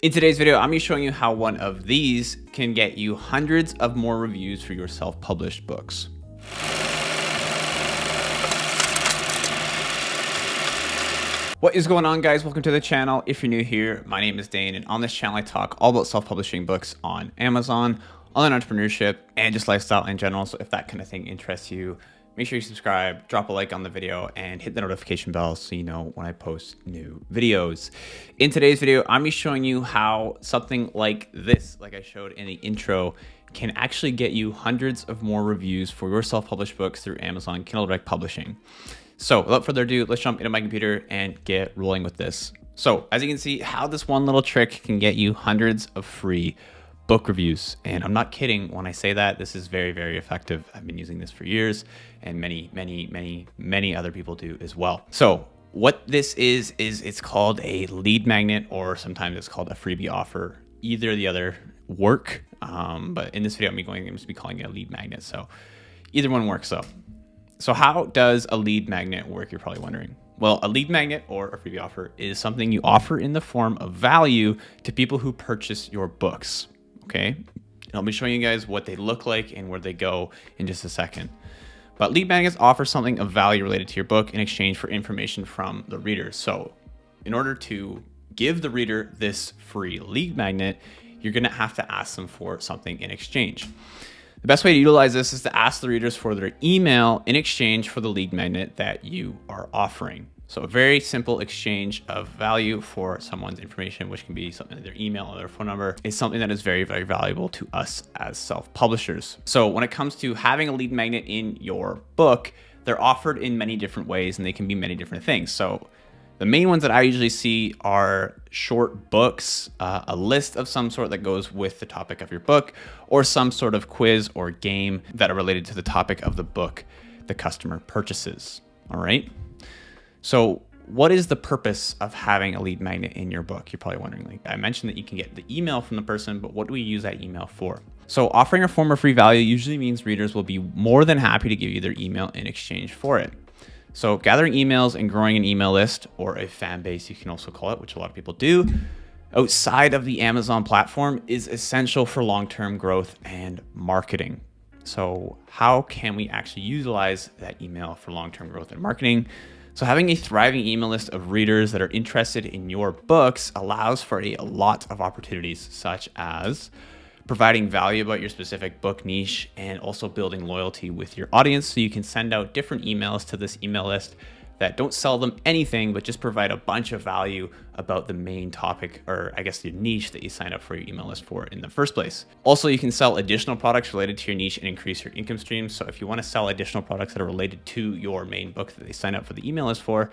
In today's video, I'm going to be showing you how one of these can get you hundreds of more reviews for your self-published books. What is going on, guys? Welcome to the channel. If you're new here, my name is Dane, and on this channel I talk all about self-publishing books on Amazon, online entrepreneurship, and just lifestyle in general. So if that kind of thing interests you, make sure you subscribe, drop a like on the video, and hit the notification bell so you know when I post new videos. In today's video, I'm going to be showing you how something like this, like I showed in the intro, can actually get you hundreds of more reviews for your self-published books through Amazon Kindle Direct Publishing. So without further ado, let's jump into my computer and get rolling with this. So as you can see, how this one little trick can get you hundreds of free book reviews. And I'm not kidding when I say that. This is very, very effective. I've been using this for years, and many other people do as well. So what this is it's called a lead magnet, or sometimes it's called a freebie offer. Either or the other work, but in this video, I'm going to be calling it a lead magnet. So either one works though. So how does a lead magnet work, you're probably wondering? Well, a lead magnet or a freebie offer is something you offer in the form of value to people who purchase your books, okay? And I'll be showing you guys what they look like and where they go in just a second. But lead magnets offer something of value related to your book in exchange for information from the reader. So in order to give the reader this free lead magnet, you're gonna have to ask them for something in exchange. The best way to utilize this is to ask the readers for their email in exchange for the lead magnet that you are offering. So a very simple exchange of value for someone's information, which can be something like their email or their phone number, is something that is very, very valuable to us as self-publishers. So when it comes to having a lead magnet in your book, they're offered in many different ways and they can be many different things. So the main ones that I usually see are short books, a list of some sort that goes with the topic of your book, or some sort of quiz or game that are related to the topic of the book the customer purchases. All right. So what is the purpose of having a lead magnet in your book? You're probably wondering. Like I mentioned that you can get the email from the person, but what do we use that email for? So offering a form of free value usually means readers will be more than happy to give you their email in exchange for it. So gathering emails and growing an email list, or a fan base, you can also call it, which a lot of people do, outside of the Amazon platform is essential for long-term growth and marketing. So how can we actually utilize that email for long-term growth and marketing? So having a thriving email list of readers that are interested in your books allows for a lot of opportunities, such as providing value about your specific book niche, and also building loyalty with your audience. So you can send out different emails to this email list that don't sell them anything, but just provide a bunch of value about the main topic, or I guess the niche that you signed up for your email list for in the first place. Also, you can sell additional products related to your niche and increase your income stream. So if you want to sell additional products that are related to your main book that they sign up for the email list for,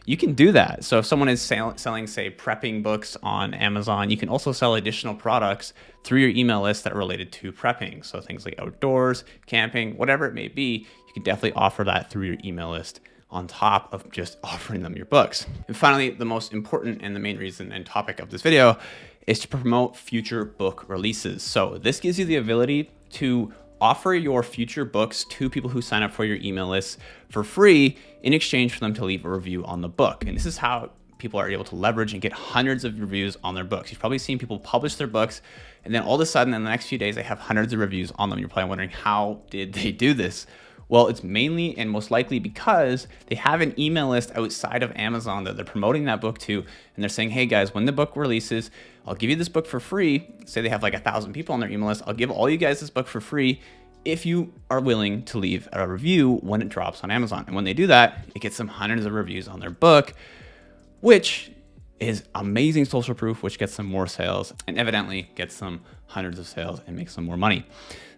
you can do that. So if someone is selling, say, prepping books on Amazon, you can also sell additional products through your email list that are related to prepping. So things like outdoors, camping, whatever it may be, you can definitely offer that through your email list on top of just offering them your books. And finally, the most important and the main reason and topic of this video is to promote future book releases. So this gives you the ability to offer your future books to people who sign up for your email list for free in exchange for them to leave a review on the book. And this is how people are able to leverage and get hundreds of reviews on their books. You've probably seen people publish their books, and then all of a sudden in the next few days, they have hundreds of reviews on them. You're probably wondering, how did they do this? Well, it's mainly and most likely because they have an email list outside of Amazon that they're promoting that book to. And they're saying, hey guys, when the book releases, I'll give you this book for free. Say they have like 1,000 people on their email list. I'll give all you guys this book for free if you are willing to leave a review when it drops on Amazon. And when they do that, it gets them hundreds of reviews on their book, which is amazing social proof, which gets them more sales and evidently gets them hundreds of sales and makes them more money.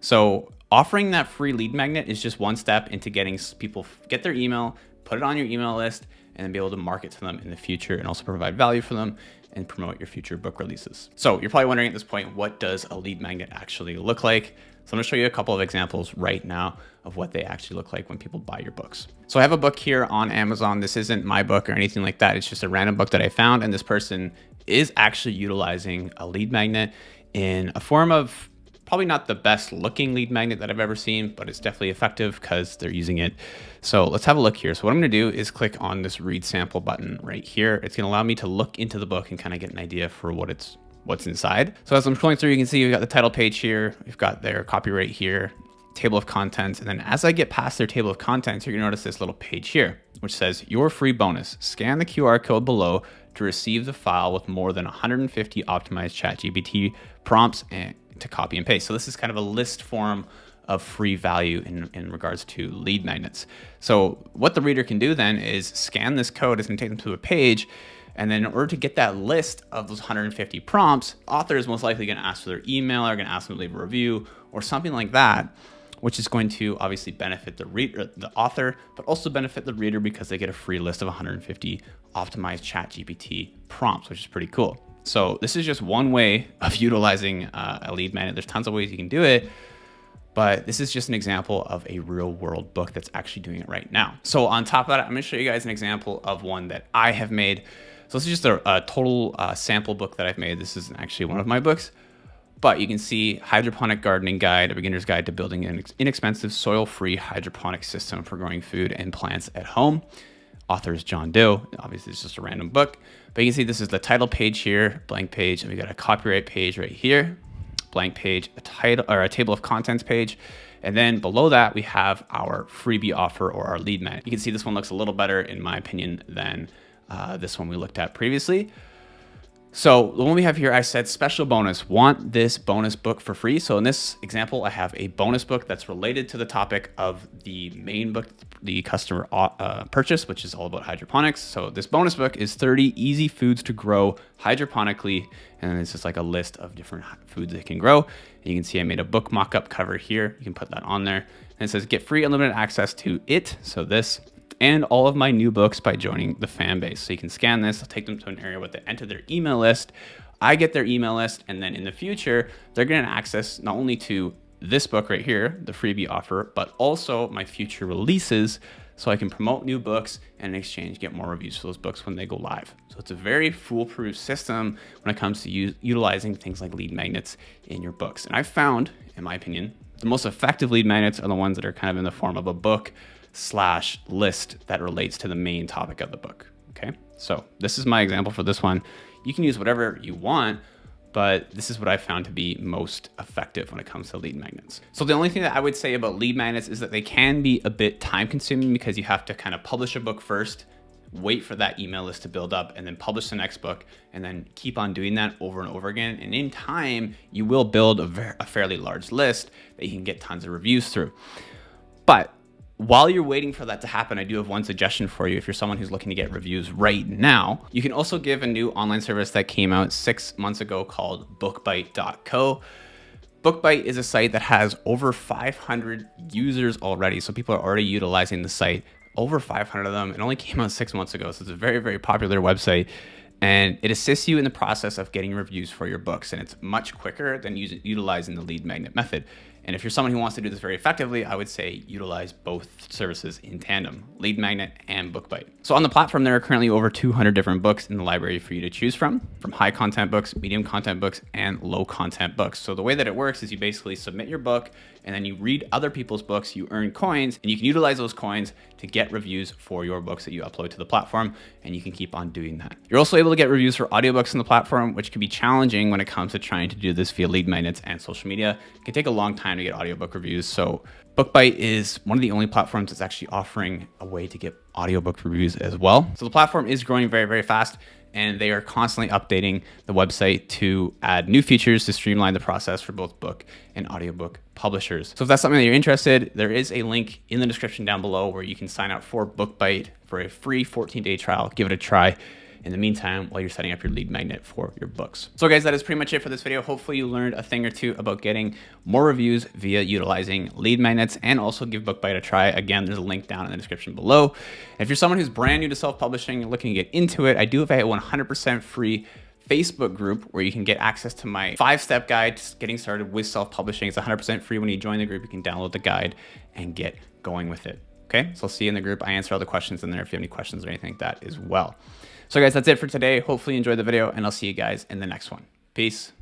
So offering that free lead magnet is just one step into getting people get their email, put it on your email list, and then be able to market to them in the future and also provide value for them and promote your future book releases. So you're probably wondering at this point, what does a lead magnet actually look like? So I'm gonna show you a couple of examples right now of what they actually look like when people buy your books. So I have a book here on Amazon. This isn't my book or anything like that. It's just a random book that I found, and this person is actually utilizing a lead magnet in a form of probably not the best looking lead magnet that I've ever seen, but it's definitely effective because they're using it. So let's have a look here. So what I'm gonna do is click on this read sample button right here. It's gonna allow me to look into the book and kind of get an idea for what it's what's inside. So as I'm scrolling through, you can see we've got the title page here, we've got their copyright here, table of contents, and then as I get past their table of contents, you're gonna notice this little page here, which says your free bonus. Scan the QR code below to receive the file with more than 150 optimized ChatGPT prompts and to copy and paste. So this is kind of a list form of free value in regards to lead magnets. So what the reader can do then is scan this code. It's gonna take them to a page. And then in order to get that list of those 150 prompts, author is most likely gonna ask for their email or gonna ask them to leave a review or something like that, which is going to obviously benefit the reader, the author, but also benefit the reader because they get a free list of 150 optimized ChatGPT prompts, which is pretty cool. So this is just one way of utilizing a lead magnet. There's tons of ways you can do it, but this is just an example of a real world book that's actually doing it right now. So on top of that, I'm gonna show you guys an example of one that I have made. So this is just a total sample book that I've made. This isn't actually one of my books, but you can see Hydroponic Gardening Guide, a beginner's guide to building an inexpensive soil-free hydroponic system for growing food and plants at home. Author is John Doe. Obviously it's just a random book, but you can see this is the title page here, blank page, and we got a copyright page right here, blank page, a title or a table of contents page. And then below that, we have our freebie offer or our lead magnet. You can see this one looks a little better in my opinion than this one we looked at previously. So the one we have here, I said special bonus, want this bonus book for free. So in this example, I have a bonus book that's related to the topic of the main book the customer purchased, which is all about hydroponics. So this bonus book is 30 easy foods to grow hydroponically. And it's just like a list of different foods they can grow. And you can see I made a book mock-up cover here. You can put that on there. And it says get free unlimited access to it. So this, and all of my new books by joining the fan base. So you can scan this, I'll take them to an area where they enter their email list. I get their email list, and then in the future, they're gonna access not only to this book right here, the freebie offer, but also my future releases, so I can promote new books and in exchange get more reviews for those books when they go live. So it's a very foolproof system when it comes to utilizing things like lead magnets in your books. And I've found, in my opinion, the most effective lead magnets are the ones that are kind of in the form of a book / list that relates to the main topic of the book. Okay, so this is my example for this one. You can use whatever you want, but this is what I found to be most effective when it comes to lead magnets. So the only thing that I would say about lead magnets is that they can be a bit time consuming because you have to kind of publish a book first, wait for that email list to build up, and then publish the next book, and then keep on doing that over and over again. And in time, you will build a fairly large list that you can get tons of reviews through. But while you're waiting for that to happen, I do have one suggestion for you. If you're someone who's looking to get reviews right now, you can also give a new online service that came out 6 months ago called bookbite.co. BookBite is a site that has over 500 users already. So people are already utilizing the site, over 500 of them. It only came out 6 months ago. So it's a very, very popular website. And it assists you in the process of getting reviews for your books. And it's much quicker than utilizing the lead magnet method. And if you're someone who wants to do this very effectively, I would say utilize both services in tandem, lead magnet and BookBite. So on the platform, there are currently over 200 different books in the library for you to choose from high content books, medium content books, and low content books. So the way that it works is you basically submit your book and then you read other people's books, you earn coins, and you can utilize those coins to get reviews for your books that you upload to the platform, and you can keep on doing that. You're also able to get reviews for audiobooks on the platform, which can be challenging when it comes to trying to do this via lead magnets and social media. It can take a long time to get audiobook reviews. So BookBite is one of the only platforms that's actually offering a way to get audiobook reviews as well. So the platform is growing very, very fast, and they are constantly updating the website to add new features to streamline the process for both book and audiobook publishers. So if that's something that you're interested, there is a link in the description down below where you can sign up for BookBite for a free 14-day trial. Give it a try in the meantime while you're setting up your lead magnet for your books. So guys, that is pretty much it for this video. Hopefully you learned a thing or two about getting more reviews via utilizing lead magnets, and also give BookBite a try. Again, there's a link down in the description below. If you're someone who's brand new to self-publishing and looking to get into it, I do have a 100% free Facebook group where you can get access to my 5-step guide to getting started with self-publishing. It's 100% free. When you join the group, you can download the guide and get going with it. Okay, so I'll see you in the group. I answer all the questions in there if you have any questions or anything like that as well. So guys, that's it for today. Hopefully you enjoyed the video, and I'll see you guys in the next one. Peace.